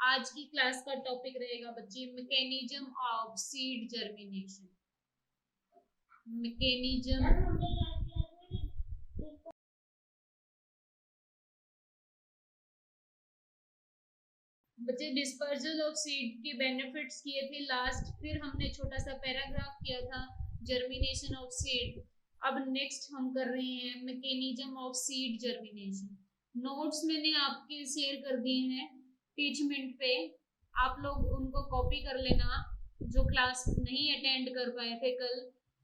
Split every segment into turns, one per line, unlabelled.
आज की क्लास का टॉपिक रहेगा बच्चे mechanism of seed germination. Mechanism बच्चे डिस्पर्जल ऑफ सीड के बेनिफिट्स किए थे लास्ट, फिर हमने छोटा सा पैराग्राफ किया था जर्मिनेशन ऑफ सीड। अब नेक्स्ट हम कर रहे हैं mechanism of seed germination. Notes मैंने आपके शेयर कर दिए हैं टीचमेंट पे, आप लोग उनको कॉपी कर लेना जो क्लास नहीं अटेंड कर पाए थे कल,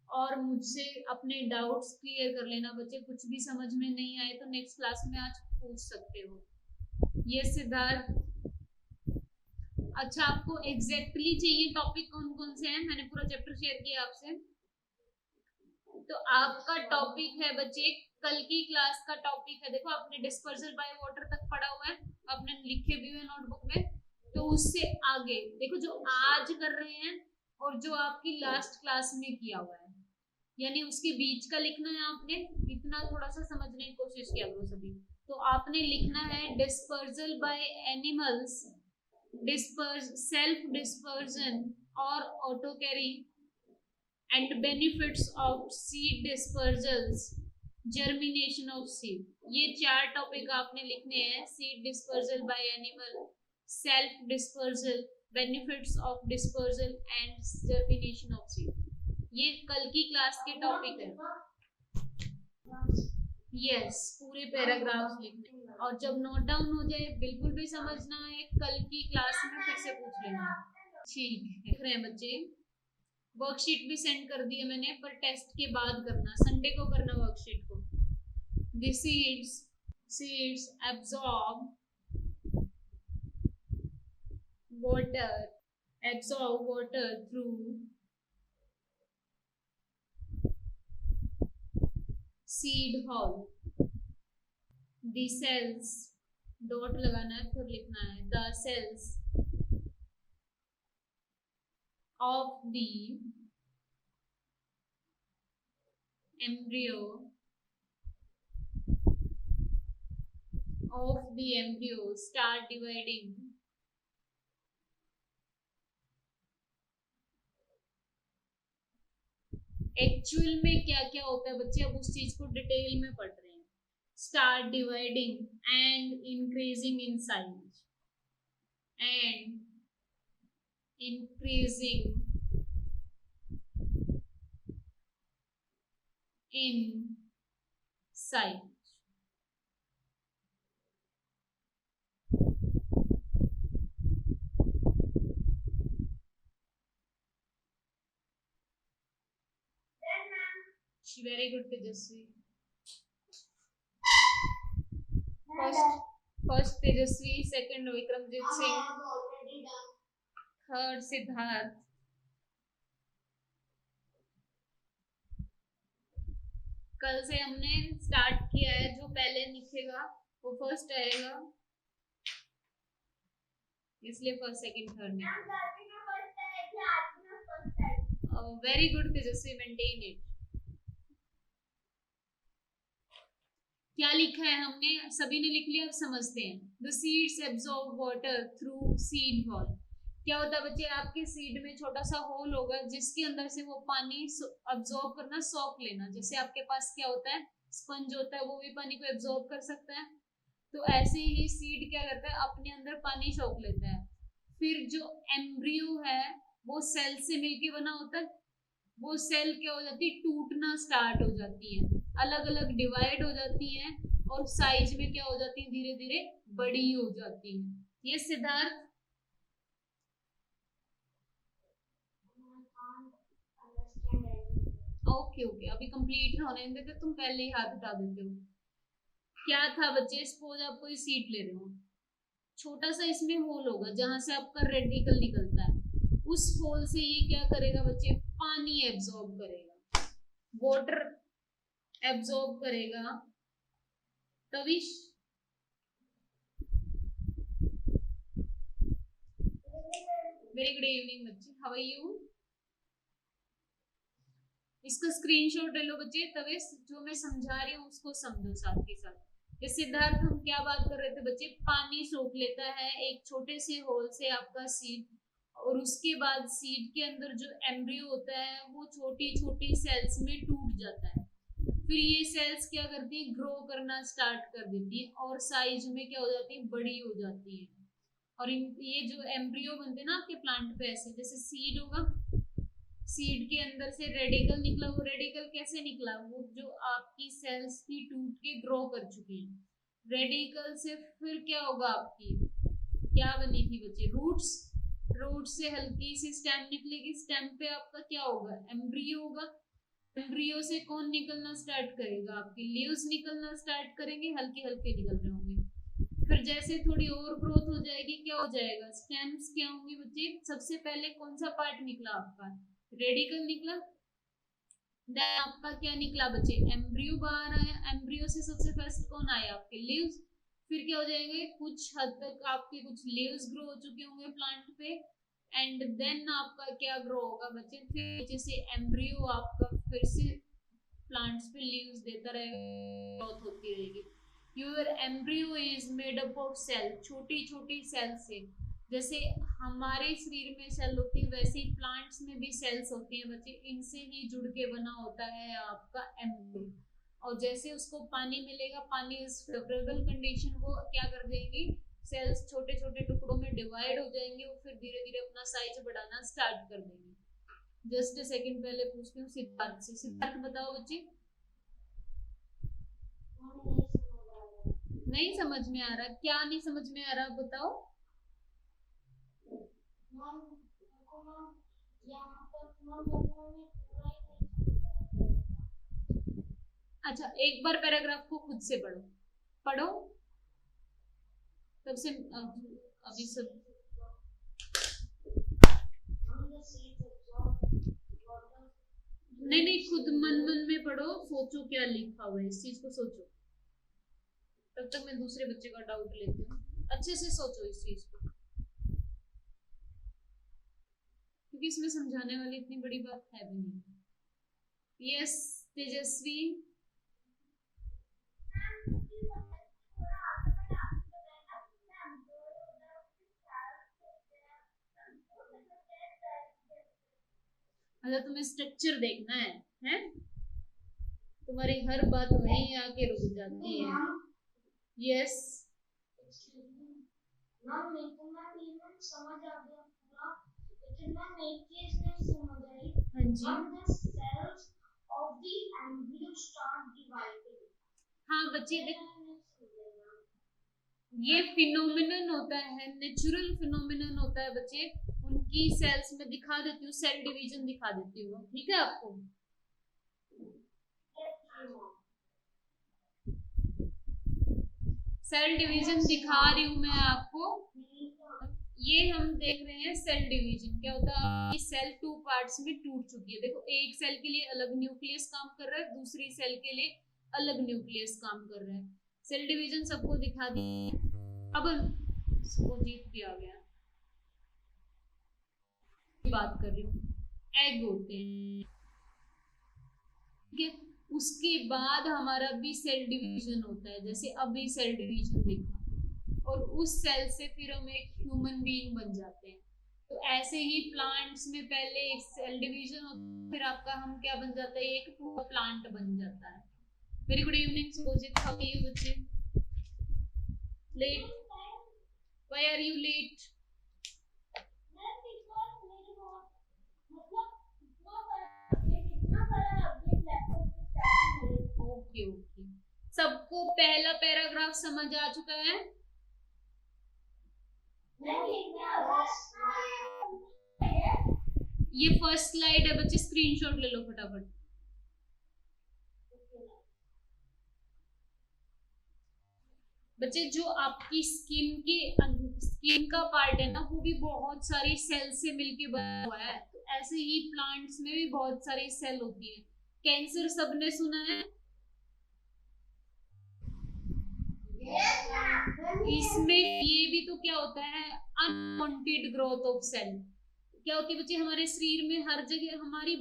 और मुझसे अपने डाउट्स क्लियर कर लेना बच्चे। कुछ भी समझ में नहीं आए तो नेक्स्ट क्लास में आज पूछ सकते हो। ये सिद्धार्थ, अच्छा आपको एग्जैक्टली चाहिए टॉपिक कौन कौन से हैं? मैंने पूरा चैप्टर शेयर किया आपसे। तो आपका टॉपिक है बच्चे, कल की क्लास का टॉपिक है, देखो आपने डिस्पर्सल बाय वाटर तक पढ़ा हुआ है, आपने लिखे भी हुए नोटबुक में। तो उससे आगे देखो जो आज कर रहे हैं और जो आपकी लास्ट क्लास में किया हुआ है, यानी उसके बीच का लिखना है आपने। इतना थोड़ा सा समझने की कोशिश किया करो सभी। तो आपने लिखना है dispersal by animals, self dispersion or auto carry, and benefits of seed dispersals, germination of seed। ये चार टॉपिक आपने लिखने हैं, seed dispersal by animal, self dispersal, benefits of dispersal and germination of seed. ये कल की क्लास के topic है। यस, पूरे पैराग्राफ्स लिखने, और जब नोट डाउन हो जाए बिल्कुल भी समझना है कल की क्लास में फिर से पूछ लेना। ठीक है, देख रहे हैं बच्चे, वर्कशीट भी सेंड कर दी है मैंने, पर टेस्ट के बाद करना, संडे को करना वर्कशीट को। The seeds absorb water through seed hole। The cells, dot लगाना है फिर लिखना है, the cells of the embryo start dividing actual में क्या क्या होता है बच्चे, अब उस चीज को डिटेल में पढ़ रहे हैं। Start dividing and increasing in size, and increasing in size। Very good Tejashwi. First Tejashwi, second Vikramjit Singh, third Siddharth. कल से हमने स्टार्ट किया है, जो पहले लिखेगा वो फर्स्ट आएगा, इसलिए फर्स्ट सेकंड थर्ड नहीं। Very good Tejashwi, maintain it. क्या लिखा है हमने, सभी ने लिख लिया, अब समझते हैं। The seeds absorb water through seed hole. क्या होता है बच्चे, आपके सीड में छोटा सा होल होगा जिसके अंदर से वो पानी अब्जॉर्ब करना, सॉक लेना। जैसे आपके पास क्या होता है, स्पंज होता है, वो भी पानी को एब्जॉर्ब कर सकता है। तो ऐसे ही सीड क्या करता है, अपने अंदर पानी सोख लेता है। फिर जो एम्ब्रियो है वो सेल से मिलके बना होता है, वो सेल क्या हो जाती है, टूटना स्टार्ट हो जाती है, अलग अलग डिवाइड हो जाती है, और साइज में क्या हो जाती है, धीरे धीरे बड़ी हो जाती है। ये सिद्धार्थ, ओके ओके, अभी कंप्लीट होने देते, तुम पहले ही हाथ उठा देते हो। क्या था बच्चे, सपोज आप कोई सीट ले रहे हो, छोटा सा इसमें होल होगा जहां से आपका रेडिकल निकलता है। उस होल से ये क्या करेगा बच्चे, पानी एब्जॉर्ब करेगा, वाटर एब्जॉर्ब करेगा। तविश, वेरी गुड इवनिंग बच्चे, हाउ आर यू? इसका स्क्रीनशॉट ले लो बच्चे, तभी जो मैं समझा रही हूँ उसको समझो साथ के साथ। जैसे सिद्धार्थ हम क्या बात कर रहे थे बच्चे, पानी सोख लेता है एक छोटे से होल से आपका सीड, और उसके बाद सीड के अंदर जो एम्ब्रियो होता है वो छोटी छोटी सेल्स में टूट जाता है। फिर ये सेल्स क्या करती है, ग्रो करना स्टार्ट कर देती है और साइज में क्या हो जाती है, बड़ी हो जाती है। और ये जो एम्ब्रियो बनते हैं ना आपके प्लांट पे, ऐसे जैसे सीड होगा, सीड के अंदर से रेडिकल निकला, वो रेडिकल कैसे निकला, वो जो आपकी सेल्स थी टूट के ग्रो कर चुकी है। रेडिकल से फिर क्या होगा, आपकी क्या बनी थी बच्चे, रूट्स। रूट से हल्की सी स्टेम निकलेगी, स्टेम पे आपका क्या होगा, एम्ब्रियो होगा। एम्ब्रियो से कौन निकलना स्टार्ट करेगा, आपके लीव्स निकलना स्टार्ट करेंगे, हल्के हल्के निकल रहे होंगे। फिर जैसे थोड़ी और ग्रोथ हो जाएगी, क्या हो जाएगा, स्टेम्स क्या होंगी बच्चे, सबसे पहले कौन सा पार्ट निकला आपका, रेडिकल निकला। देन आपका क्या निकला बच्चे, एम्ब्रियो बाहर आया। एम्ब्रियो से सबसे फर्स्ट कौन आया, आपके लीव्स। फिर क्या हो जाएंगे, कुछ हद तक आपके कुछ लीव्स ग्रो हो चुके होंगे प्लांट पे, एंड देन आपका क्या ग्रो होगा बच्चे, फिर जैसे एम्ब्रियो आपका फिर से प्लांट्स पे लीव्स देता रहेगा, ग्रोथ होती रहेगी। Your embryo is made up of cell, छोटी छोटी सेल से। जैसे हमारे शरीर में सेल होती है, वैसे ही प्लांट्स में भी सेल्स होती हैं बच्चे, इनसे ही जुड़ के बना होता है आपका एम्ब्रियो। और जैसे उसको पानी मिलेगा, पानी इज फेवरेबल कंडीशन, वो क्या कर देंगी, सेल्स छोटे छोटे टुकड़ों में डिवाइड हो जाएंगे और फिर धीरे धीरे अपना साइज बढ़ाना स्टार्ट कर देंगे। जस्ट सेकंड पहले पूछती हूँ सिद्धार्थ से। सिद्धार्थ बताओ बच्चे, नहीं समझ में आ रहा, क्या नहीं समझ में आ रहा बताओ। अच्छा, एक बार पैराग्राफ को खुद से पढ़ो, पढ़ो तब से अभी सब। नहीं नहीं, खुद मन मन में पढ़ो, सोचो क्या लिखा हुआ है, इस चीज को सोचो। तब तक मैं दूसरे बच्चे का डाउट लेती हूँ, अच्छे से सोचो इस चीज को, क्योंकि इसमें समझाने वाली इतनी बड़ी बात है भी नहीं। यस तेजस्वी, अच्छा तुम्हें स्ट्रक्चर देखना है? तुम्हारी हर बात वहीं आके रुक जाती है। यस
मैम मेरे को मैम ये मैम समझ आ गया पूरा, लेकिन मैम एक चीज नहीं समझ आई।
हाँ जी,
ma'am the cells of the embryo start dividing.
हाँ बच्चे ये फिनोमिनन होता है, नेचुरल फिनोमिनन होता है बच्चे। उनकी सेल्स में दिखा देती हूँ, सेल डिवीजन दिखा देती हूँ, ठीक है आपको। सेल डिवीजन दिखा रही हूँ मैं आपको। ये हम देख रहे हैं सेल डिवीजन क्या होता है। ये सेल टू पार्ट्स में टूट चुकी है, देखो एक सेल के लिए अलग न्यूक्लियस काम कर रहा है, दूसरी सेल के लिए अलग न्यूक्लियस काम कर रहा है। सेल डिवीजन सबको दिखा दी। अब जीत भी आ गया, बात कर रही हूँ, एग होते हैं, ठीक है। उसके बाद हमारा भी सेल डिवीजन होता है, जैसे अभी सेल डिवीजन देखा, और उस सेल से फिर हम एक ह्यूमन बीइंग बन जाते हैं। तो ऐसे ही प्लांट्स में पहले एक सेल डिवीजन होता है, फिर आपका हम क्या बन जाता है, एक पूरा प्लांट बन जाता है। Very good evening Subhojit, how are you बच्चे? Late, why are you late? Okay okay, सबको पहला पैराग्राफ समझ आ चुका है? ये फर्स्ट स्लाइड है बच्चे, स्क्रीनशॉट ले लो फटाफट। बच्चे जो आपकी स्किन का पार्ट है ना, वो भी बहुत सारी सेल से मिलके बना हुआ है। तो ऐसे ही प्लांट्स में भी बहुत सारी सेल होती है। कैंसर सबने सुना है? इसमें ये भी तो क्या होता है, अनवांटेड ग्रोथ ऑफ सेल। क्या होती है बच्चे, हमारे शरीर में हर जगह हमारी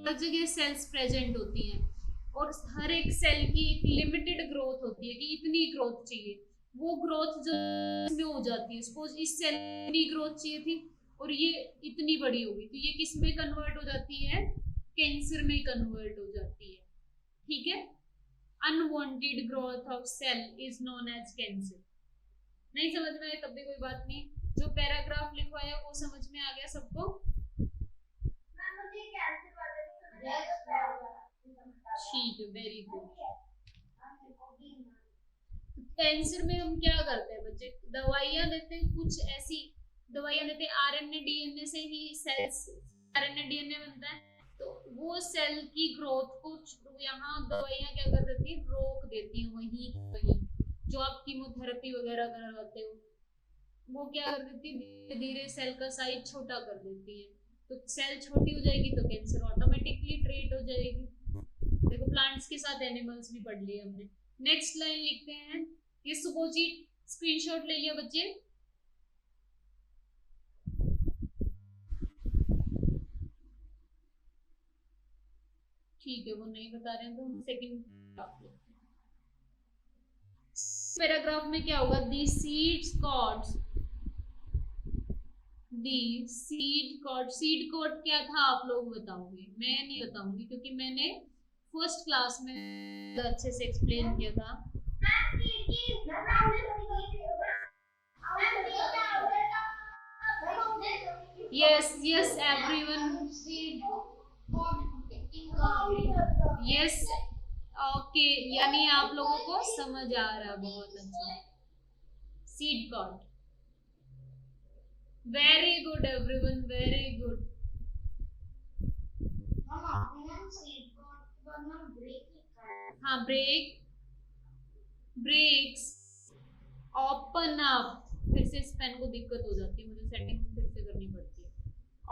हर जगह सेल्स प्रेजेंट होती हैं और हर एक सेल की एक लिमिटेड ग्रोथ होती है कि इतनी ग्रोथ चाहिए। वो ग्रोथ जो इसमें हो जाती है, सपोज इस सेल इतनी ग्रोथ चाहिए थी और ये इतनी बड़ी होगी, तो ये किस में कन्वर्ट हो जाती है? कैंसर में कन्वर्ट हो जाती है। ठीक है, unwanted growth of cell is known as cancer. नहीं समझ में आया तब भी कोई बात नहीं, जो पैराग्राफ लिखवाया वो समझ में आ गया सबको? ठीक है, वेरी गुड। कैंसर में हम क्या करते हैं बच्चे? दवाइयां देते हैं, कुछ ऐसी दवाइयां देते हैं, आरएनए डीएनए से ही सेल्स आरएनए डीएनए बनता है, तो वो सेल की ग्रोथ को यहाँ दवाइयां क्या कर देती है? रोक देती है वहीं वहीं। जो आप कीमोथेरेपी वगैरह करवाते हो वो क्या कर देती है? धीरे धीरे सेल का साइज छोटा कर देती है, तो सेल छोटी हो जाएगी तो कैंसर ऑटोमेटिकली ट्रीट हो जाएगी। देखो प्लांट्स के साथ एनिमल्स भी पढ़ लिए हमने। नेक्स्ट लाइन लिखते हैं, ये सुपोजी स्क्रीनशॉट ले लिया बच्चे? ठीक है, वो नहीं बता रहे हैं तो हम सेकंड पैराग्राफ में क्या होगा? The seeds coats, the seed coat क्या था आप लोग बताओगे? मैं नहीं बताऊंगी क्योंकि मैंने फर्स्ट क्लास में अच्छे से एक्सप्लेन किया था। Yes yes everyone, yes okay, यानी आप लोगों को समझ आ रहा है, बहुत अच्छा। Seed code, very good everyone, very good. हाँ, ब्रेक्स ओपन अप, फिर से इस पेन को दिक्कत हो जाती है, मुझे सेटिंग फिर से करनी पड़ती है।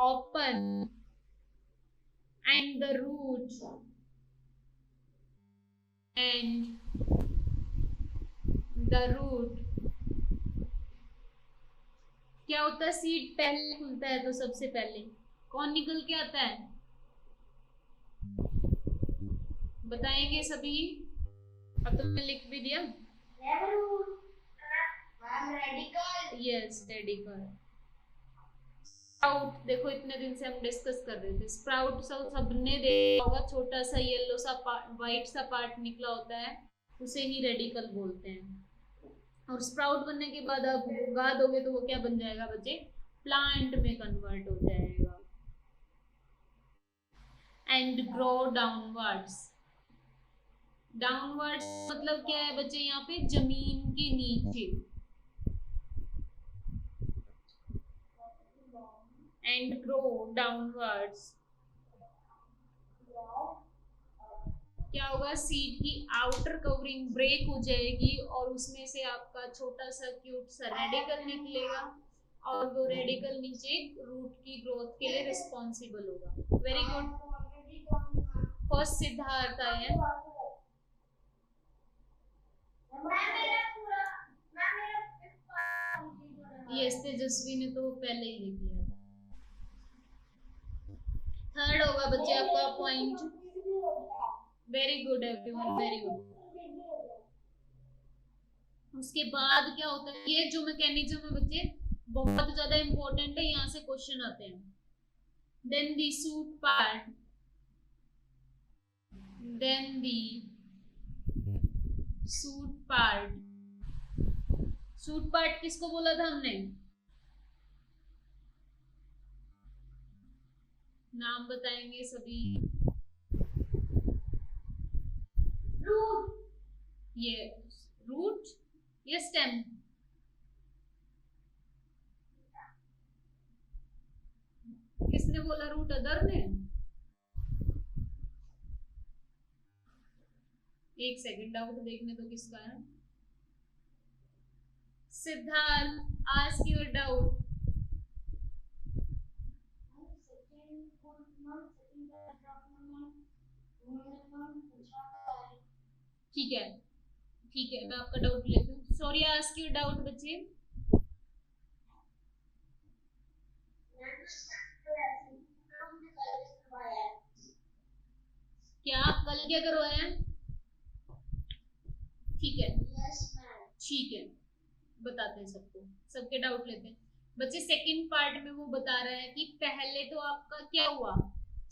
ओपन एंड द रूट क्या होता है? सीड पहले खुलता है तो सबसे पहले कौन निकल के आता है? बताएंगे सभी? अब तो मैंने लिख भी दिया। Yes, radical. स्प्राउट, देखो इतने दिन से हम डिस्कस कर रहे थे, स्प्राउट सबने देखा होगा, छोटा सा येलो सा व्हाइट सा पार्ट निकला होता है, उसे ही रेडिकल बोलते हैं। और स्प्राउट बनने के बाद आप उगा दोगे तो वो क्या बन जाएगा बच्चे? प्लांट में कन्वर्ट हो जाएगा। एंड ग्रो डाउनवर्ड्स, डाउनवर्ड्स मतलब क्या है बच्चे? यहाँ पे जमीन के नीचे। एंड ग्रो डाउनवर्ड्स क्या होगा? सीड की आउटर कवरिंग ब्रेक हो जाएगी और उसमें से आपका छोटा सा क्यूट सा रेडिकल निकलेगा और वो रेडिकल नीचे रूट की ग्रोथ के लिए रिस्पॉन्सिबल होगा। Very good. फर्स्ट सिद्धार्थ आया, यस तेजस्वी ने तो पहले ही लिख लिया था। थर्ड होगा बच्चे आपका point. Very good everyone, very good. उसके बाद क्या होता है? ये जो मैकेनिज्म है बच्चे बहुत ज्यादा इंपॉर्टेंट है, यहाँ से क्वेश्चन आते हैं। देन दी सूट पार्ट, देन दी सूट पार्ट, सूट पार्ट किसको बोला था हमने? नाम बताएंगे सभी? रूट, ये रूट या स्टेम? किसने बोला रूट? अदर ने? एक सेकंड डाउट देखने तो किसका है। Siddharth ask your doubt. ठीक है, ठीक है, मैं आपका डाउट लेती हूँ। सॉरी, आस्क योर डाउट बच्चे। क्या कल क्या करवाया है? ठीक है,
Yes, ma'am.
ठीक है, बताते हैं सबको, सबके डाउट लेते हैं बच्चे। सेकंड पार्ट में वो बता रहा है कि पहले तो आपका क्या हुआ,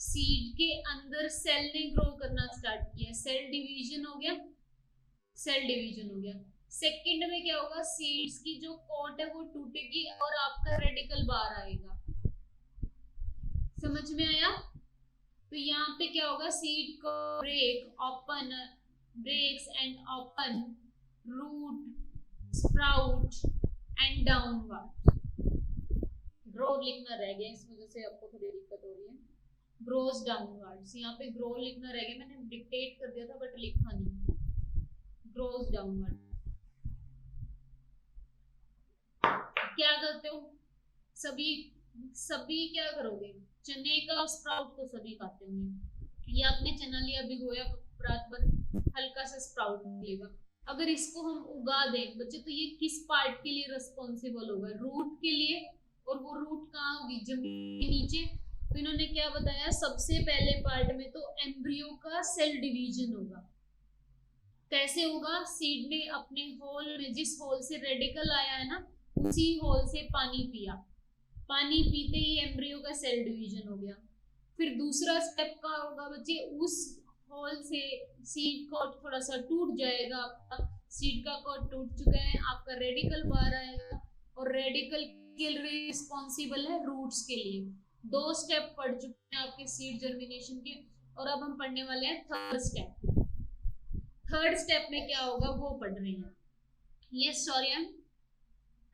सीड के अंदर सेल ने ग्रो करना स्टार्ट किया, सेल डिवीजन हो गया, सेल डिवीजन हो गया। सेकंड में क्या होगा, सीड्स की जो कोट है वो टूटेगी और आपका रेडिकल बाहर आएगा। समझ में आया? तो यहाँ पे क्या होगा, सीड को break open, breaks and open, root, sprout and downward. Grow लिखना रह गया, इस वजह से आपको थोड़ी दिक्कत हो रही है। ग्रोस डाउनवर्ड्स, यहाँ पे ग्रो लिखना रह गया, मैंने डिक्टेट कर दिया था बट लिखा नहीं। Grows downward. क्या करते हो सभी, सभी क्या करोगे, चने का स्प्राउट तो सभी खाते होंगे। ये आपने चना लिया, भिगोया रात भर, हल्का सा स्प्राउट मिलेगा। अगर इसको हम उगा दें बच्चे, तो ये किस पार्ट के लिए रिस्पॉन्सिबल होगा, रूट के लिए। और वो रूट कहाँ होगी, जमीन के नीचे। तो इन्होंने क्या बताया, सबसे पहले पार्ट में तो एम्ब्रियो का सेल डिवीजन होगा। कैसे होगा, सीड ने अपने होल में, जिस होल से रेडिकल आया है ना, उसी होल से पानी पिया, पानी पीते ही एम्ब्रियो का सेल डिवीजन हो गया। फिर दूसरा स्टेप का होगा बच्चे, उस होल से सीड कोट थोड़ा सा टूट जाएगा, आपका सीड का कोट टूट चुका है, आपका रेडिकल बाहर आएगा। और रेडिकल के लिए रिस्पॉन्सिबल है रूट्स के लिए। दो स्टेप पढ़ चुके हैं आपके सीड जर्मिनेशन के, और अब हम पढ़ने वाले हैं थर्ड स्टेप। थर्ड स्टेप में क्या होगा वो पढ़ रहे हैं। ये सॉरी,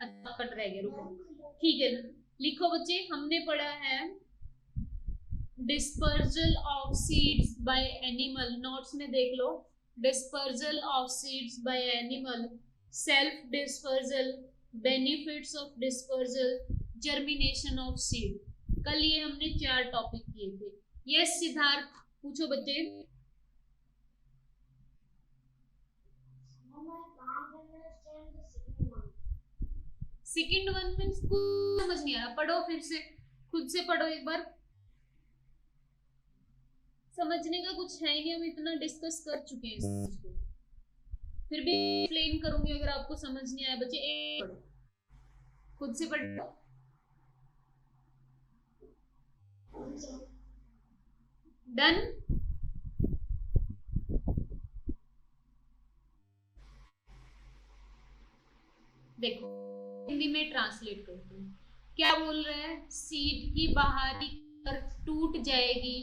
अच्छा कट रह गया, रुको, ठीक है, लिखो बच्चे। हमने पढ़ा है dispersal of seeds by animal, notes में देख लो, dispersal of seeds by animal, self dispersal, benefits of dispersal, germination of seed. कल ये हमने 4 टॉपिक किए थे। यस सिद्धार्थ, पूछो बच्चे।
Ma'am, I can't understand the second one.
Second one में कुछ समझ नहीं आ रहा, पढ़ो फिर से, खुद से पढ़ो एक बार। समझने का कुछ है ही नहीं, हम इतना डिस्कस कर चुके हैं इस चीज को, फिर भी एक्सप्लेन करूंगी अगर आपको समझ नहीं आया बच्चे। एक पढ़ो, खुद से पढ़ो। डन। देखो हिंदी में ट्रांसलेट करती हूँ, क्या बोल रहे हैं, सीड की बाहरी टूट जाएगी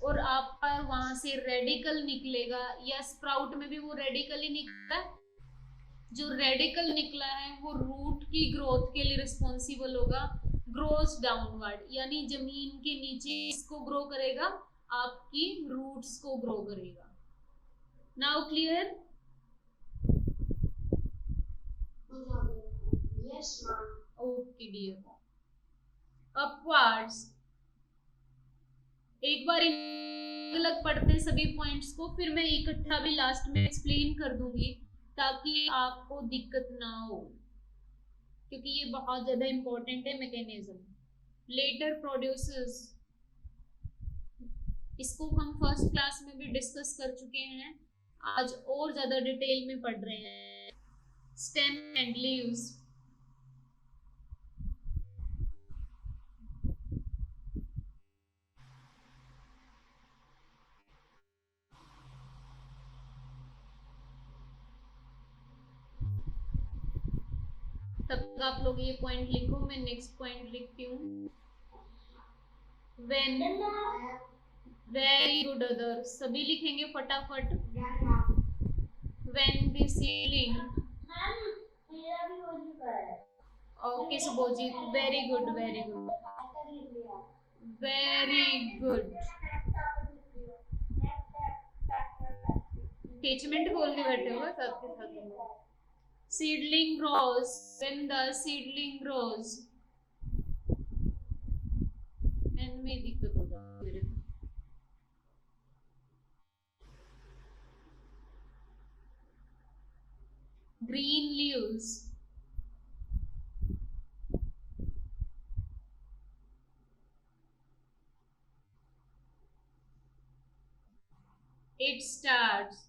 और आपका वहां से रेडिकल निकलेगा, या स्प्राउट में भी वो रेडिकल ही निकला। जो रेडिकल निकला है वो रूट की ग्रोथ के लिए रिस्पॉन्सिबल होगा। ग्रोस डाउनवर्ड, यानी जमीन के नीचे इसको ग्रो करेगा, आपकी रूट्स को ग्रो करेगा। Now clear?
Yes, ma'am.
Okay dear. Upwards, एक बार अलग पढ़ते हैं सभी पॉइंट्स को, फिर मैं इकट्ठा भी लास्ट में एक्सप्लेन कर दूंगी ताकि आपको दिक्कत ना हो, क्योंकि ये बहुत ज्यादा इंपॉर्टेंट है मैकेनिज्म। लेटर प्रोड्यूसर्स, इसको हम फर्स्ट क्लास में भी डिस्कस कर चुके हैं, आज और ज्यादा डिटेल में पढ़ रहे हैं। स्टेम एंड लीव्स, तब तक आप लोग ये पॉइंट लिखो, मैं नेक्स्ट पॉइंट लिखती हूँ। व्हेन, वेरी गुड अदर, सभी लिखेंगे फटाफट। व्हेन द सीलिंग,
मैम मेरा भी हो चुका है।
Okay Subhojit, very good very good very good. टेचमेंट बोल के बैठे हो साथ के साथ। Seedling grows, when the seedling grows, end में दिक्कत हो जाती है मेरे को। Green leaves, it starts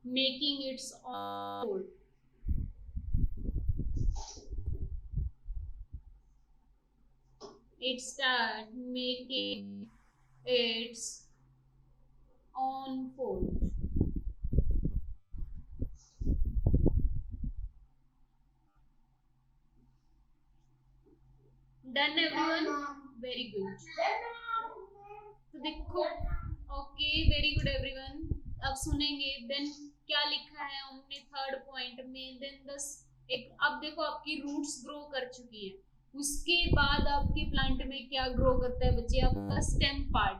making its own food. It starts making its own food. Done everyone? Very good. तो देखो, ओके वेरी गुड एवरीवन. अब सुनेंगे देन क्या लिखा है हमने थर्ड पॉइंट में. देन दस एक, अब देखो आपकी रूट्स ग्रो कर चुकी है. उसके बाद आपके प्लांट में क्या ग्रो करता है बच्चे? आपका स्टेम पार्ट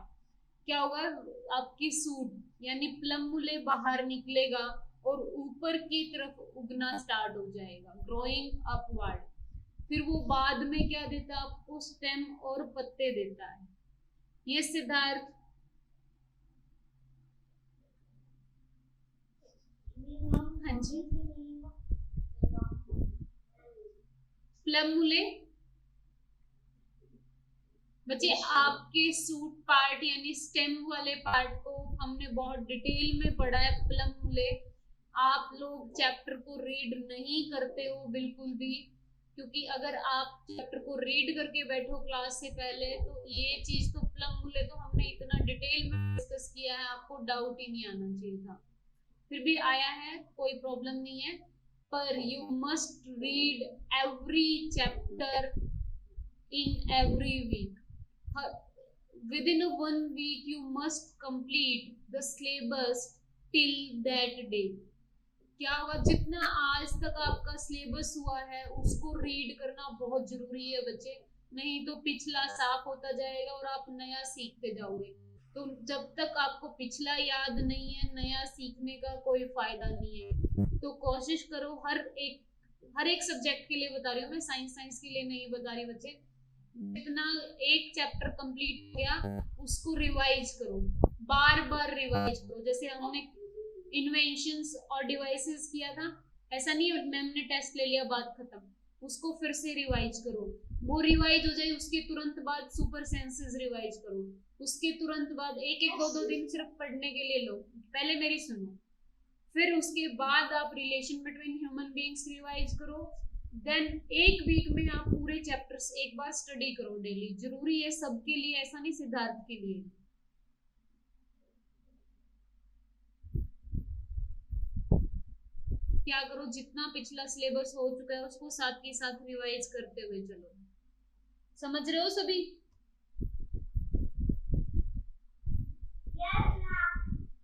क्या होगा? आपकी सूट यानी प्लम मुले बाहर निकलेगा और ऊपर की तरफ उगना स्टार्ट हो जाएगा, ग्रोइंग अपवर्ड. फिर वो बाद में क्या देता है आपको? स्टेम और पत्ते देता है. ये सिद्धार्थ हाँ जी. प्लम मुले बच्चे आपके सूट पार्ट यानी स्टेम वाले पार्ट को हमने बहुत डिटेल में पढ़ा है. प्लम मुले आप लोग चैप्टर को रीड नहीं करते हो बिल्कुल भी, क्योंकि अगर आप चैप्टर को रीड करके बैठो क्लास से पहले तो ये चीज तो प्लम मुले तो हमने इतना डिटेल में डिस्कस किया है, आपको डाउट ही नहीं आना चाहिए था. फिर भी आया है, कोई प्रॉब्लम नहीं है. पर you must read every chapter in every week. Within a 1 week you must complete the syllabus till that day. क्या होगा? जितना आज तक आपका सिलेबस हुआ है उसको रीड करना बहुत जरूरी है बच्चे, नहीं तो पिछला साफ होता जाएगा और आप नया सीखते जाओगे. तो जब तक आपको पिछला याद नहीं है नया सीखने का कोई फायदा नहीं है. तो कोशिश करो हर एक सब्जेक्ट के लिए बता रही हूँ मैं, साइंस के लिए नहीं बता रही बच्चे. जितना एक चैप्टर कंप्लीट हो गया उसको रिवाइज करो, बार बार रिवाइज करो. जैसे हमने इन्वेंशंस और डिवाइसेस किया था, ऐसा नहीं मैम ने टेस्ट ले लिया बात खत्म. उसको फिर से रिवाइज करो. वो रिवाइज हो जाए उसके तुरंत बाद सुपर सेंसेस रिवाइज करो. उसके तुरंत बाद एक दो दिन सिर्फ पढ़ने के लिए लो, पहले मेरी सुनो. फिर उसके बाद आप relation between human beings revise करो. देन एक वीक में आप पूरे चैप्टर्स एक बार स्टडी करो डेली. जरूरी है सबके लिए, ऐसा नहीं सिद्धार्थ के लिए. क्या करो? जितना पिछला सिलेबस हो चुका है उसको साथ के साथ रिवाइज करते हुए चलो. समझ रहे हो सभी?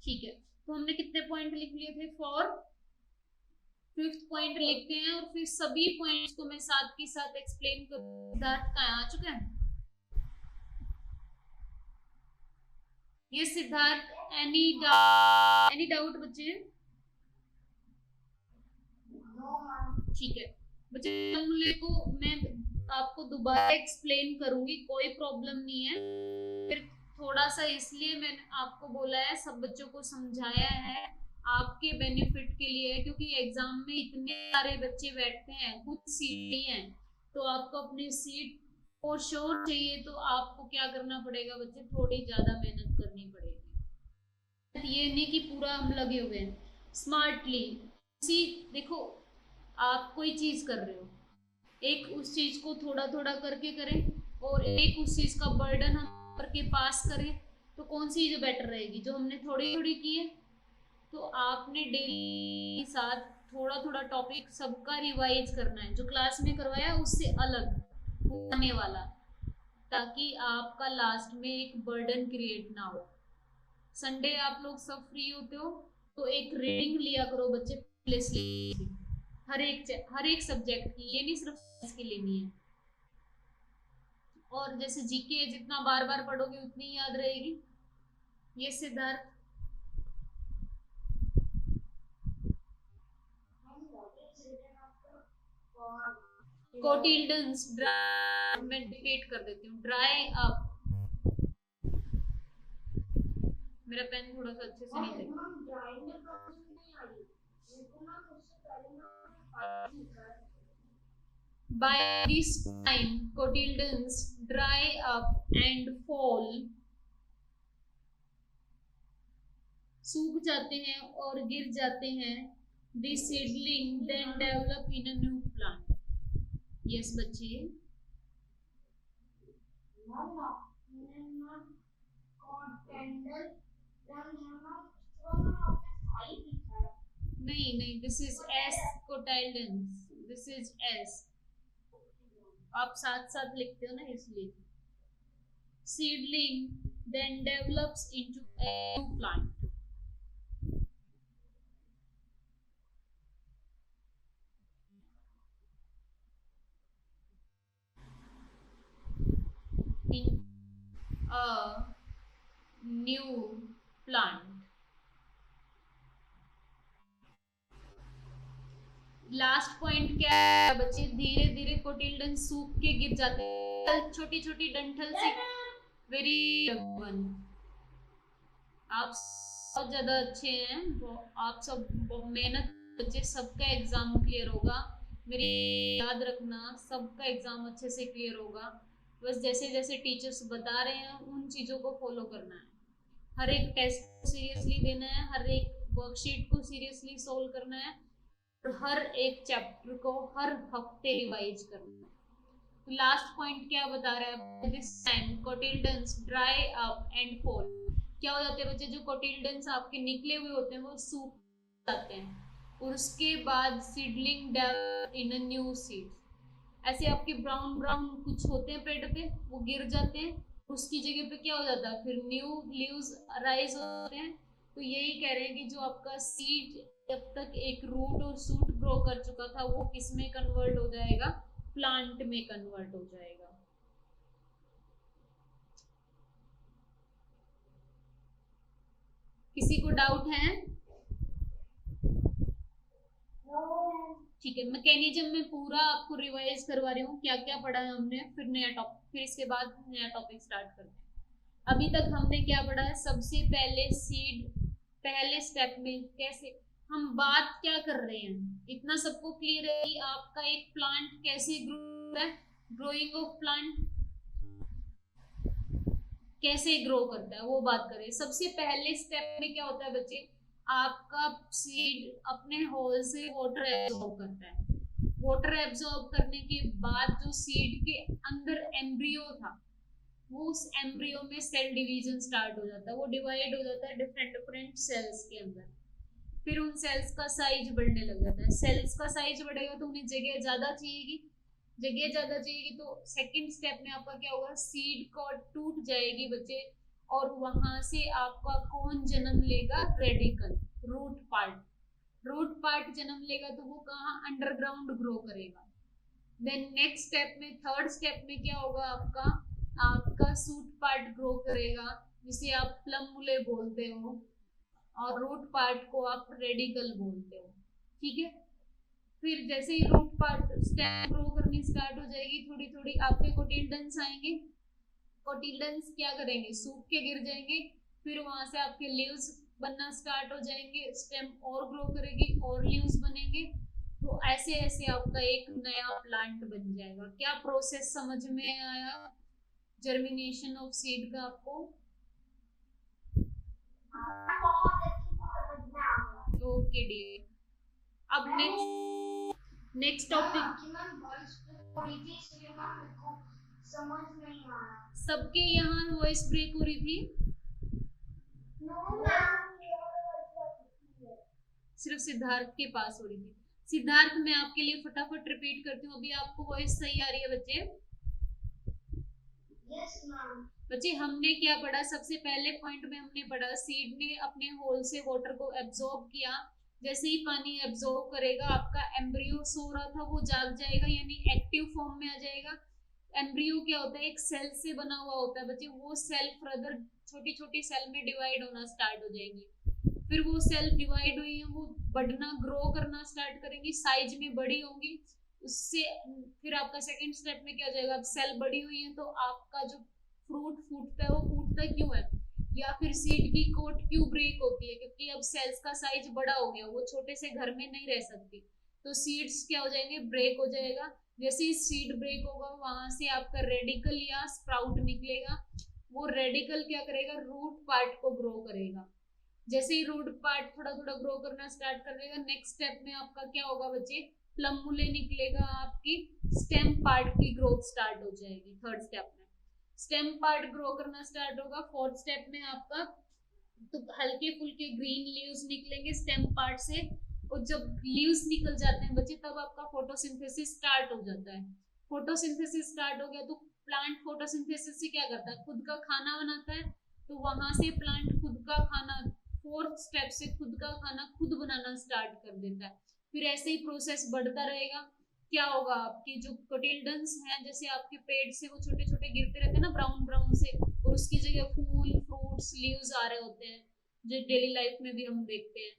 ठीक है. तो हमने कितने पॉइंट लिख लिए थे? 4. 5th पॉइंट लिखते हैं और फिर सभी पॉइंट्स को मैं साथ के साथ एक्सप्लेन करूं. सिद्धार्थ कहाँ आ चुका है? ये सिद्धार्थ एनी डाउट बच्चे? ठीक है बच्चे, को मैं आपको दोबारा एक्सप्लेन करूंगी, कोई प्रॉब्लम नहीं है. फिर थोड़ा सा इसलिए मैंने आपको बोला है, सब बच्चों को समझाया है आपके बेनिफिट के लिए, क्योंकि एग्जाम में इतने सारे बच्चे बैठते हैं, कुछ सीट नहीं है. तो आपको अपनी सीट को श्योर चाहिए तो आपको क्या करना पड़ेगा बच्चे? थोड़ी ज्यादा मेहनत करनी पड़ेगी. ये नहीं कि पूरा हम लगे हुए हैं. स्मार्टली देखो, आप कोई चीज कर रहे हो, एक उस चीज को थोड़ा थोड़ा करके करें और एक उस चीज का बर्डन हम करके पास करें, तो कौन सी चीज बेटर रहेगी? जो हमने थोड़ी थोड़ी की है. तो आपने डेली साथ थोड़ा थोड़ा टॉपिक सबका रिवाइज करना है, जो क्लास में करवाया उससे अलग होने वाला, ताकि आपका लास्ट में एक बर्डन क्रिएट ना हो. संडे आप लोग सब फ्री होते हो तो एक रीडिंग लिया करो बच्चे, हर एक सब्जेक्ट की, ये नहीं सिर्फ साइंस की लेनी है. और जैसे जीके जितना बार बार पढ़ोगे उतनी याद रहेगी. ये सिद्धार्थ कोटिल्डन्स मैं डिक्टेट कर देती हूँ. Dry up. मेरा पेन थोड़ा सा अच्छे से नहीं लगा. By this time cotyledons dry up and fall, सूख जाते हैं और गिर जाते हैं. The seedling then develop in a new plant. Yes बच्चे. नहीं नहीं, this is S cotyledons. This is S. आप साथ साथ लिखते हो ना इसलिए. Seedling then develops into a new plant. In a new plant. Last point क्या है बच्चे? धीरे धीरे कोटिल्डन सूख के गिर जाते हैं. छोटी छोटी डंठल से वेरी वन. आप बहुत ज्यादा अच्छे हैं. आप सब मेहनत बच्चे, सबका एग्जाम क्लियर होगा. मेरी याद रखना, सबका एग्जाम अच्छे से क्लियर होगा. बस जैसे जैसे टीचर्स बता रहे हैं उन चीजों को फॉलो करना है. हर एक टेस्ट को सीरियसली देना है, हर एक वर्कशीट को सीरियसली सोल्व करना है, हर एक चैप्टर को हर हफ्ते रिवाइज करना है. तो लास्ट पॉइंट क्या बता रहा है? This time cotyledons dry up and fall. क्या हो जाते हैं बच्चे? जो कोटिल्डन्स आपके निकले हुए होते हैं वो सूख जाते हैं और उसके बाद seedling develop in a new seed. ऐसे आपके ब्राउन ब्राउन कुछ होते हैं पेड़ पे, वो गिर जाते हैं, उसकी जगह पे क्या हो जाता है? फिर न्यू लीव्स राइज होते हैं. तो यही कह रहे हैं कि जो आपका सीड जब तक एक रूट और सूट ग्रो कर चुका था वो किस में कन्वर्ट हो जाएगा? प्लांट में कन्वर्ट हो जाएगा. किसी को डाउट है? ठीक है, मैकेनिज्म में पूरा आपको रिवाइज करवा रही हूँ क्या क्या पढ़ा है हमने. फिर नया टॉपिक, फिर इसके बाद नया टॉपिक स्टार्ट करते हैं. अभी तक हमने क्या पढ़ा है? सबसे पहले सीड, पहले स्टेप में कैसे हम बात क्या कर रहे हैं, इतना सबको क्लियर है कि आपका एक प्लांट कैसे ग्रो है. ग्रोइंग ऑफ प्लांट कैसे ग्रो करता है वो बात करें. सबसे पहले स्टेप में क्या होता है बच्चे? आपका सीड अपने होल से वाटर एब्जॉर्ब करता है. वाटर एब्जॉर्ब करने के बाद जो सीड के अंदर एम्ब्रियो था, वो उस एम्ब्रियो में सेल डिवीजन स्टार्ट हो जाता है. वो डिवाइड हो जाता है डिफरेंट डिफरेंट सेल्स के अंदर. फिर उन सेल्स का साइज बढ़ने लग जाता है. सेल्स का साइज बढ़ेगा तो उन्हें जगह ज्यादा चाहिएगी. जगह ज्यादा चाहिएगी तो सेकंड स्टेप में आपका क्या होगा? सीड को टूट जाएगी बच्चे, और वहां से आपका कौन जन्म लेगा? Radical, root part. Root part जन्म लेगा तो वो कहाँ? अंडरग्राउंड ग्रो करेगा. देन नेक्स्ट स्टेप में, थर्ड स्टेप में क्या होगा? आपका सूट पार्ट ग्रो करेगा, जिसे आप प्लमुले बोलते हो, और रूट पार्ट को आप रेडिकल बोलते हो. ठीक है. फिर जैसे ही रूट पार्ट स्टेम ग्रो करनी स्टार्ट हो जाएगी, थोड़ी थोड़ी आपके कोटिल्डन्स आएंगे. कोटिल्डन्स क्या करेंगे? सूख के गिर जाएंगे. फिर वहां से आपके लीव्स बनना स्टार्ट हो जाएंगे, स्टेम और ग्रो करेगी और लीव्स बनेंगे. तो ऐसे ऐसे आपका एक नया प्लांट बन जाएगा. क्या प्रोसेस समझ में आया जर्मिनेशन ऑफ सीड का आपको? Okay dear. अब नेक्स्ट टॉपिक. सबके यहाँ वॉइस ब्रेक हो रही थी? सिर्फ सिद्धार्थ के पास हो रही थी. सिद्धार्थ, मैं आपके लिए फटाफट रिपीट करती हूँ. अभी आपको वॉइस सही आ रही है बच्चे?
Yes ma'am.
बच्चे हमने क्या पढ़ा? सबसे पहले पॉइंट में हमने पढ़ा सीड ने अपने होल से वाटर को एब्जॉर्ब किया. जैसे ही पानी एब्जॉर्ब करेगा, आपका एम्ब्रियो सो रहा था वो जाग जाएगा, यानी एक्टिव फॉर्म में आ जाएगा. एम्ब्रियो क्या होता है? एक सेल से बना हुआ होता है बच्चे. वो सेल फर्दर छोटी छोटी सेल में डिवाइड होना स्टार्ट हो जाएंगी. फिर वो सेल डिवाइड हुई है, वो बढ़ना, ग्रो करना स्टार्ट करेंगी, साइज में बड़ी होंगी. उससे फिर आपका सेकंड स्टेप में क्या हो जाएगा? अब सेल बड़ी हुई है तो आपका जो फ्रूट फूटता है वो फूटता क्यों है? या फिर सीड की कोट क्यों ब्रेक होती है? क्योंकि अब सेल्स का साइज बड़ा हो गया, वो छोटे से घर में नहीं रह सकती. तो सीड्स क्या हो जाएंगे? ब्रेक हो जाएगा. जैसे ही सीड ब्रेक होगा वहां से आपका रेडिकल या स्प्राउट निकलेगा। वो रेडिकल क्या करेगा, रूट पार्ट को ग्रो करेगा। जैसे ही रूट पार्ट थोड़ा थोड़ा ग्रो करना स्टार्ट करेगा, नेक्स्ट स्टेप में आपका क्या होगा बच्चे, प्लमुले निकलेगा, आपकी स्टेम पार्ट की ग्रोथ स्टार्ट हो जाएगी। थर्ड स्टेप में स्टेम पार्ट ग्रो करना स्टार्ट होगा। फोर्थ स्टेप में आपका तो हल्के फुल्के ग्रीन लीव्स निकलेंगे स्टेम पार्ट से, और जब लीव्स निकल जाते हैं बच्चे तब आपका फोटोसिंथेसिस स्टार्ट हो जाता है। फोटोसिंथेसिस स्टार्ट हो गया तो प्लांट फोटोसिंथेसिस से क्या करता है, खुद का खाना बनाता है। तो वहां से प्लांट खुद का खाना, फोर्थ स्टेप से खुद का खाना खुद बनाना स्टार्ट कर देता है। फिर ऐसे ही प्रोसेस बढ़ता रहेगा। क्या होगा, आपकी जो कोटिल्डन्स हैं, जैसे आपके पेड़ से वो छोटे छोटे गिरते रहते हैं ना ब्राउन ब्राउन से, और उसकी जगह फूल फ्रूट्स लीव्स आ रहे होते हैं, जो डेली लाइफ में भी हम देखते हैं।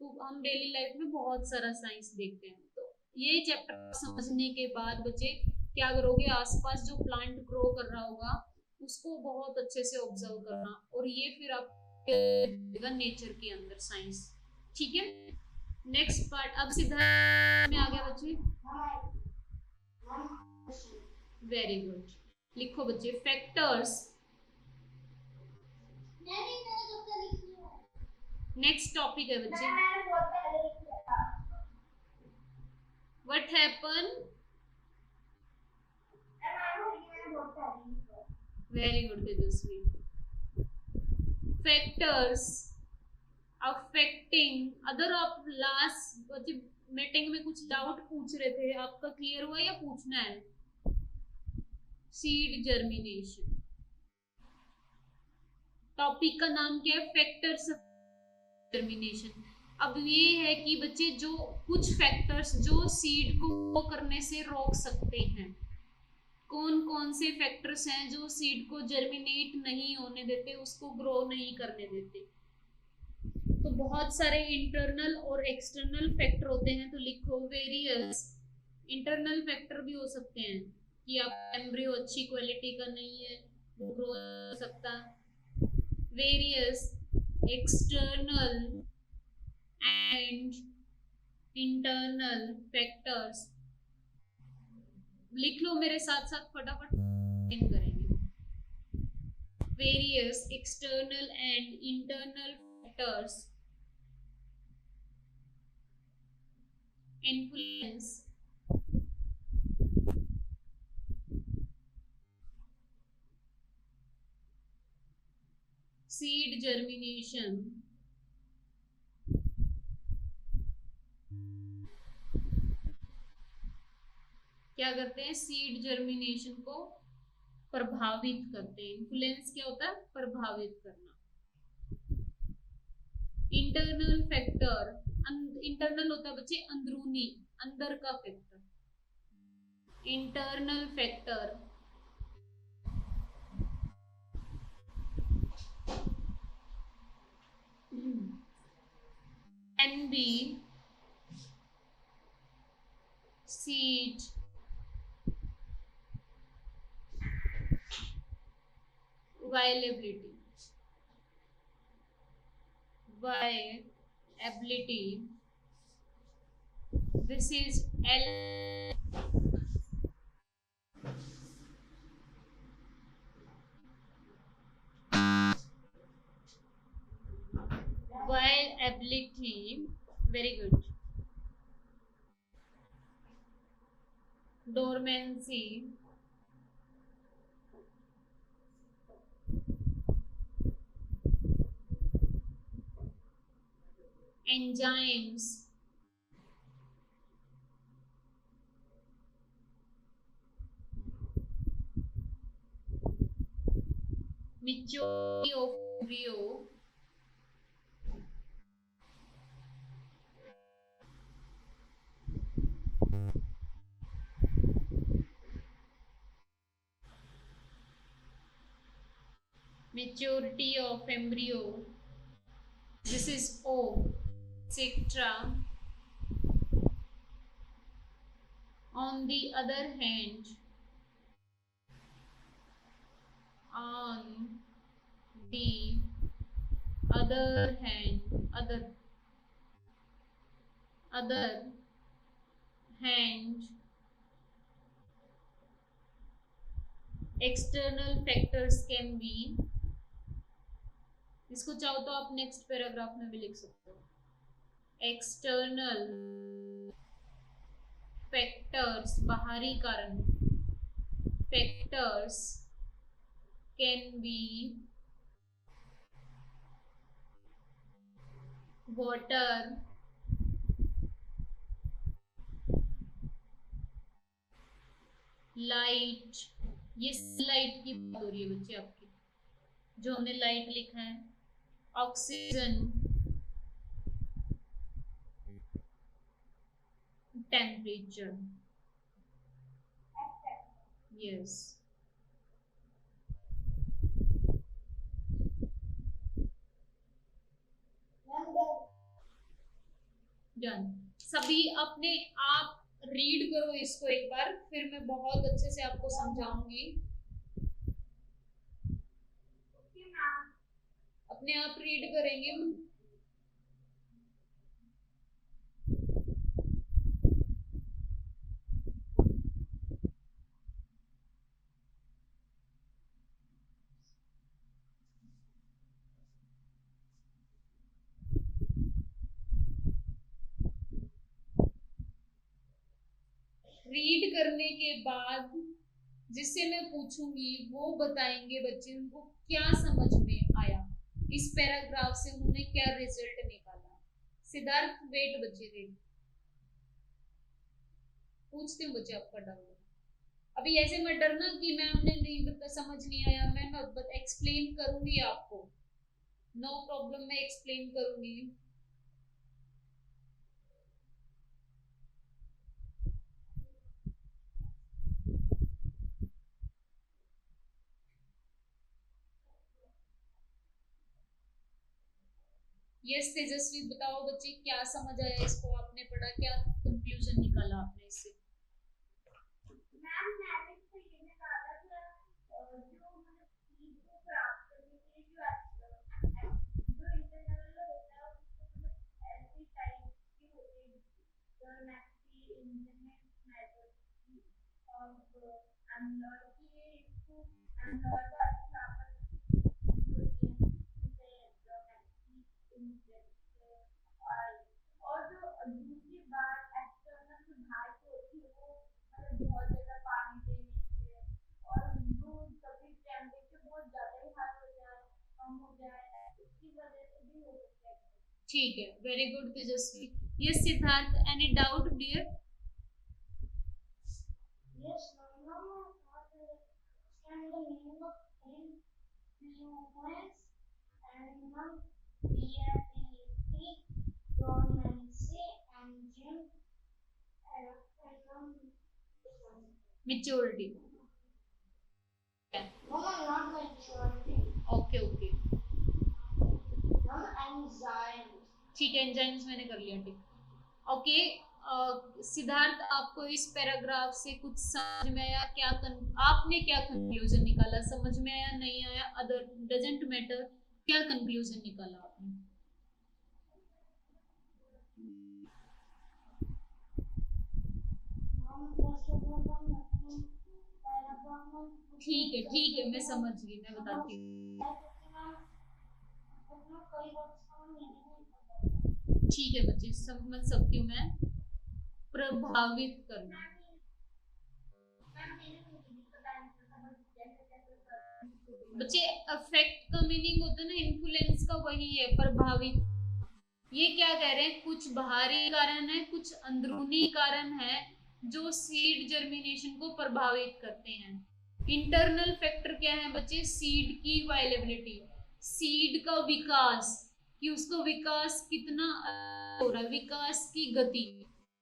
तो हम डेली लाइफ में बहुत सारा साइंस देखते हैं। तो ये चैप्टर समझने के बाद बच्चे क्या करोगे, आसपास जो प्लांट ग्रो कर रहा होगा उसको बहुत अच्छे से ऑब्जर्व करना, और ये फिर आप नेचर के अंदर साइंस। ठीक है, नेक्स्ट पार्ट अब सीधा में आ गया बच्चे। वेरी गुड, लिखो बच्चे फैक्टर्स। नेक्स्ट टॉपिक है बच्चे, what happen. Very good Tejashwi. Factors affecting other. आप लास्ट बच्चे मीटिंग में कुछ डाउट पूछ रहे थे, आपका क्लियर हुआ या पूछना है? सीड जर्मिनेशन, टॉपिक का नाम क्या है, फैक्टर्स जर्मिनेशन। अब ये है कि बच्चे जो कुछ फैक्टर्स जो सीड को करने से रोक सकते हैं, कौन कौन से फैक्टर्स हैं जो सीड को जर्मिनेट नहीं होने देते, उसको ग्रो नहीं करने देते। तो बहुत सारे इंटरनल और एक्सटर्नल फैक्टर होते हैं, तो लिखो वेरियस। इंटरनल फैक्टर भी हो सकते हैं कि आप एम्ब्रियो अच्छी क्वालिटी का नहीं है, वो ग्रो हो सकता। Various external and internal factors, लिख लो मेरे साथ साथ फटाफट करेंगे। Various external and internal factors influence seed germination क्या करते हैं, सीड जर्मिनेशन को प्रभावित करते हैं। इन्फ्लुएंस क्या होता है, प्रभावित करना। इंटरनल फैक्टर, इंटरनल होता है बच्चे अंदरूनी, अंदर का factor. Internal factor can be seed viability, this is L viability, very good. Dormancy, enzymes, maturity of embryo, maturity of embryo, this is O, etc. On the other hand, other hand, external factors can be, इसको चाहो तो आप next paragraph में भी लिख सकते हो। External factors, बाहरी कारण, factors can be water, light, ये लाइट की बात हो रही है बच्चे आपकी, जो हमने लाइट लिखा है, ऑक्सीजन, टेम्परेचर, यस, डन। सभी अपने आप रीड करो इसको एक बार, फिर मैं बहुत अच्छे से आपको समझाऊंगी। अपने आप रीड करेंगे। रीड करने के बाद जिससे मैं पूछूंगी वो बताएंगे बच्चे उनको क्या समझ में आया, इस पैराग्राफ से उन्होंने क्या रिजल्ट निकाला। सिद्धार्थ वेट बच्चे, वेट, पूछते हूँ बच्चे आपका डाउट। अभी ऐसे मत डरना कि मैम ने नहीं बता, समझ नहीं आया, मैं एक्सप्लेन करूंगी आपको, नो प्रॉब्लम, मैं एक्सप्लेन करूंगी। यस तेजस्वी, बताओ बच्चे क्या समझ आया, इसको आपने पढ़ा, क्या कंक्लूजन निकाला आपने इससे?
मैम मैंने तो ये निकाला था जो मतलब चीज को प्राप्त करने के लिए जो इंटरनल होता है उसको मतलब ऐसी टाइप की होती है, मैथ्स इंटरनेट मेथड और अनलॉय की, इसको अनलॉय का एग्जांपल होती है, और जो दूसरी बात एक्सटर्नल जो बाहर की होती है वो मतलब बहुत ज्यादा पानी देने से, और दूध कभी टेम्परेचर बहुत ज्यादा ही हाई हो जाए, कम हो जाए, इसकी वजह से भी हो सकता है।
ठीक है, very good Tejaswi. Yes Siddharth, any doubt dear?
Yes, no, what can the meaning of influence animal behavior, dormancy, engine,
maturity,
no, not maturity,
okay okay,
no, enzymes.
ठीक है, एंजाइम्स मैंने कर लिया, ठीक। ओके, सिद्धार्थ आपको इस पैराग्राफ से कुछ समझ में आया? क्या आपने क्या कंक्लूजन निकाला, समझ में आया, नहीं आया, अदर डजंट मैटर, क्या कंक्लूजन निकाला आपने? ठीक है, मैं समझ गई, मैं बताती हूँ। ठीक है बच्चे, समझ सकती हूँ मैं। प्रभावित करना, बच्चे अफेक्ट का मीनिंग होता है ना, इन्फ्लुएंस का वही है, प्रभावित। ये क्या कह रहे हैं, कुछ बाहरी कारण है, कुछ अंदरूनी कारण है जो सीड जर्मिनेशन को प्रभावित करते हैं। इंटरनल फैक्टर क्या है बच्चे? सीड की वायलेबिलिटी, सीड का विकास, कि उसका विकास कितना हो रहा है, विकास की गति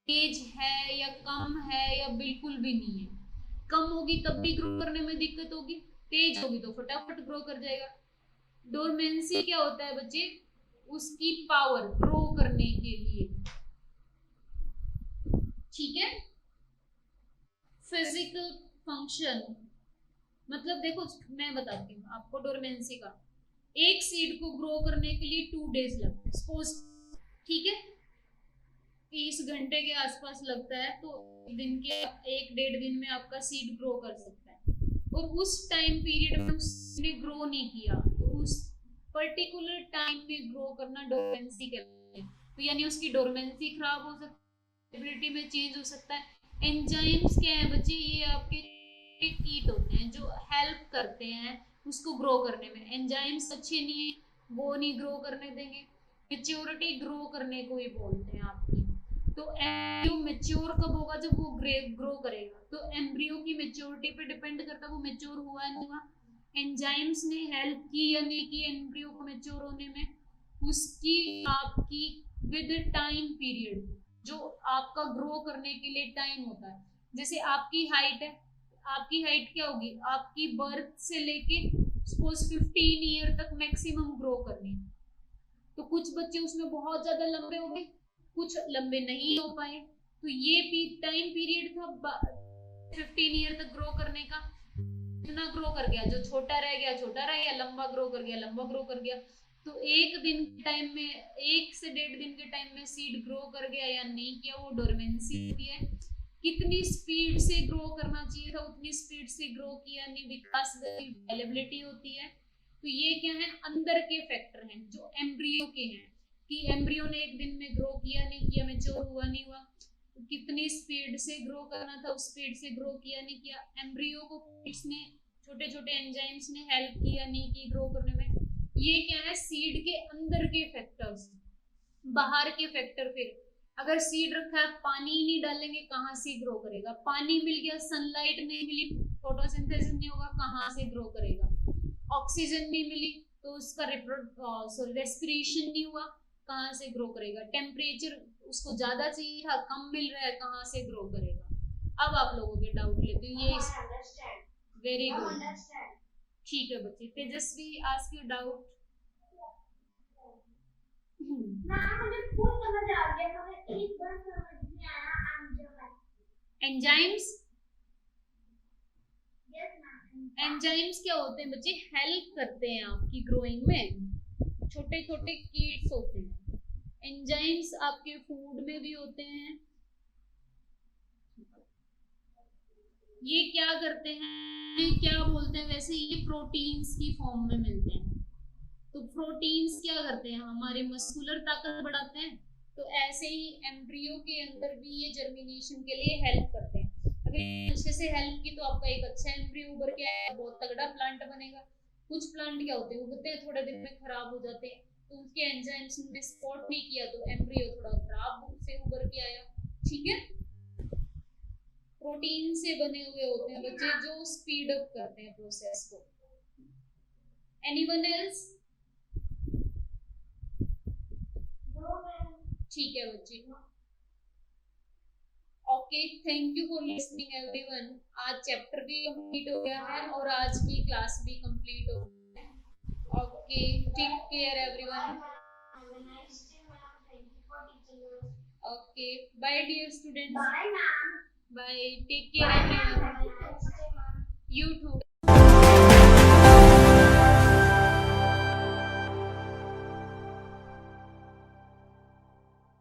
तेज है या कम है या बिल्कुल भी नहीं है। कम होगी तब भी ग्रो करने में दिक्कत होगी, तेज होगी तो फटाफट ग्रो कर जाएगा। डोरमेंसी क्या होता है बच्चे? उसकी पावर ग्रो करने के लिए, ठीक है। फिजिकल फंक्शन मतलब देखो, मैं बताती हूँ आपको डोरमेंसी का। एक सीड को ग्रो करने के लिए 2 डेज लगते हैं सपोज, ठीक है, 30 घंटे के आसपास लगता है, तो दिन के 1-1.5 दिन में आपका सीड ग्रो कर सकता है। और उस टाइम पीरियड में उसने ग्रो नहीं किया, तो उस पर्टिकुलर टाइम में ग्रो करना डोरमेंसी कहते हैं। तो यानी उसकी डोरमेंसी खराब हो सकती है, एबिलिटी में चेंज हो सकता है। एंजाइम्स क्या है बच्चे, ये आपके कीट होते हैं जो हेल्प करते हैं उसको ग्रो करने में। एंजाइम्स अच्छे नहीं है, वो नहीं ग्रो करने देंगे। मेच्योरिटी ग्रो करने को ही बोलते हैं आपकी। तो एम्ब्रियो मेच्योर कब होगा, जब वो ग्रो करेगा। तो एम्ब्रियो की मेच्योरिटी पे डिपेंड करता है वो मेच्योर हुआ है नहीं हुआ। एंजाइम्स ने हेल्प की या नहीं की एम्ब्रियो को मेच्योर होने में, उसकी आपकी विद टाइम पीरियड, जो आपका ग्रो करने के लिए टाइम होता है। जैसे आपकी हाइट है, आपकी हाइट क्या होगी, आपकी बर्थ से लेके सपोज 15 ईयर तक मैक्सिमम ग्रो करनी है। तो कुछ बच्चे उसमें बहुत ज्यादा लंबे हो गए, कुछ लंबे नहीं हो पाए। तो ये टाइम पीरियड था 15 ईयर तक ग्रो करने का, इतना ग्रो कर गया, जो छोटा रह गया छोटा रह गया, लंबा ग्रो कर गया लंबा ग्रो कर गया। तो एक दिन के टाइम में, 1 से 1.5 दिन के टाइम में सीड ग्रो कर गया या नहीं किया, वो डोरमेंसी होती है। कितनी स्पीड से ग्रो करना चाहिए था उतनी स्पीड से ग्रो किया नहीं, विकास गति अवेलेबिलिटी होती है। तो ये क्या है, अंदर के फैक्टर हैं जो एम्ब्रियो के हैं, कि एम्ब्रियो ने एक दिन में ग्रो किया नहीं किया, मेच्योर हुआ नहीं हुआ, तो कितनी स्पीड से ग्रो करना था उस स्पीड से ग्रो किया नहीं किया। एम्ब्रियो को इसने छोटे छोटे एंजाइम्स ने हेल्प किया नहीं की ग्रो करने में। ये क्या है, सीड के अंदर के फैक्टर्स। बाहर के फैक्टर, फिर अगर सीड रखा है, पानी ही नहीं डालेंगे कहाँ से ग्रो करेगा। पानी मिल गया, सनलाइट नहीं मिली, फोटोसिंथेसिस नहीं होगा, कहाँ से ग्रो करेगा। ऑक्सीजन नहीं मिली तो उसका रेस्पिरेशन नहीं हुआ, कहाँ से ग्रो करेगा। टेम्परेचर उसको ज्यादा चाहिए था, कम मिल रहा है, कहाँ से ग्रो करेगा। अब आप लोगों के डाउट लेते हैं ये। वेरी गुड, ठीक है बच्चे। Tejaswi, ask your doubt. Enzymes, enzymes क्या होते हैं बच्चे, हेल्प करते हैं आपकी ग्रोइंग में। छोटे छोटे कीट्स होते हैं। एंजाइम्स आपके फूड में भी होते हैं। ये क्या करते हैं, क्या बोलते हैं वैसे, ये प्रोटीन्स की फॉर्म में मिलते हैं। तो प्रोटीन्स क्या करते हैं, हमारे मस्कुलर ताकत बढ़ाते हैं। तो ऐसे ही एम्ब्रियो के अंदर भी ये जर्मिनेशन के लिए हेल्प करते हैं। अगर अच्छे से हेल्प की तो आपका एक अच्छा एम्ब्रियो उभर के आएगा, बहुत तगड़ा प्लांट बनेगा। कुछ प्लांट क्या होते हैं, उगते हैं थोड़े दिन में खराब हो जाते हैं, तो उनके एंजाइम्स ने सपोर्ट नहीं किया तो एम्ब्रियो थोड़ा खराब से उभर के आया। ठीक है, प्रोटीन से बने हुए होते हैं बच्चे जो स्पीड अप करते हैं प्रोसेस को। Anyone else? ठीक है बच्चे, okay, thank you for listening everyone. आज चैप्टर भी कंप्लीट हो गया है और आज की क्लास भी कंप्लीट हो गई है। Okay, take care everyone. Okay, bye dear students. Bye ma'am. Bye, take care everyone. You to.